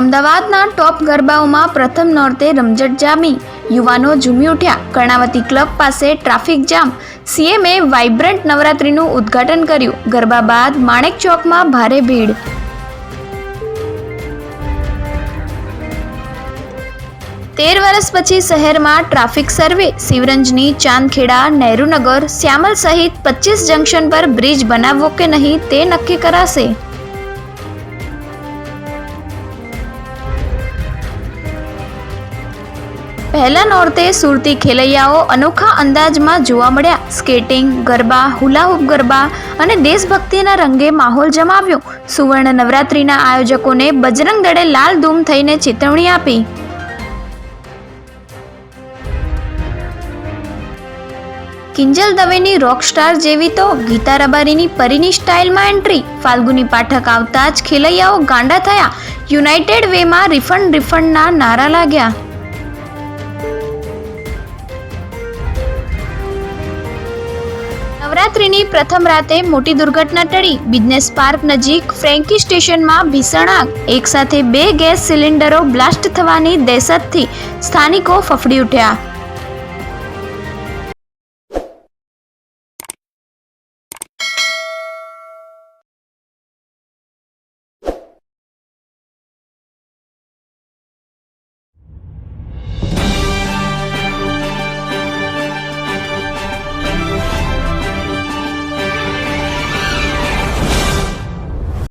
અમદાવાદના ટોપ ગરબાઓમાં પ્રથમ નોરતે રમઝટ જામી, યુવાનો ઝૂમી ઉઠ્યા. કર્ણાવતી ક્લબ પાસે ટ્રાફિક જામ, સીએમએ વાઇબ્રન્ટ નવરાત્રિનું ઉદ્ઘાટન કર્યું. ગરબા બાદ માણેક ચોકમાં ભારે ભીડ. તેર વર્ષ પછી શહેરમાં ટ્રાફિક સર્વે, શિવરંજની, ચાંદખેડા, નહેરુનગર, શ્યામલ સહિત 25 જંકશન પર બ્રિજ બનાવવો કે નહીં તે નક્કી કરાશે. પહેલા નોરતે સુરતી ખેલૈયાઓ અનોખા અંદાજમાં જોવા મળ્યા. સ્કેટિંગ, ગરબા, હુલાહૂપ ગરબા અને દેશભક્તિના રંગે માહોલ જમાવ્યો. સુવર્ણ નવરાત્રિના આયોજકોને બજરંગ દળે લાલ ધૂમ થઈને ચેતવણી આપી. કિંજલ દવેની રોકસ્ટાર જેવી તો ગીતા રબારીની પરીની સ્ટાઇલમાં એન્ટ્રી. ફાલ્ગુની પાઠક આવતા જ ખેલૈયાઓ ગાંડા થયા. યુનાઇટેડ વેમાં રિફંડના નારા લાગ્યા. નવરાત્રિની પ્રથમ રાતે મોટી દુર્ઘટના ટળી. બિઝનેસ પાર્ક નજીક ફ્રેન્કી સ્ટેશનમાં ભીષણ આગ. એકસાથે 2 ગેસ સિલિન્ડરો બ્લાસ્ટ થવાની દહેશતથી સ્થાનિકો ફફડી ઉઠ્યા.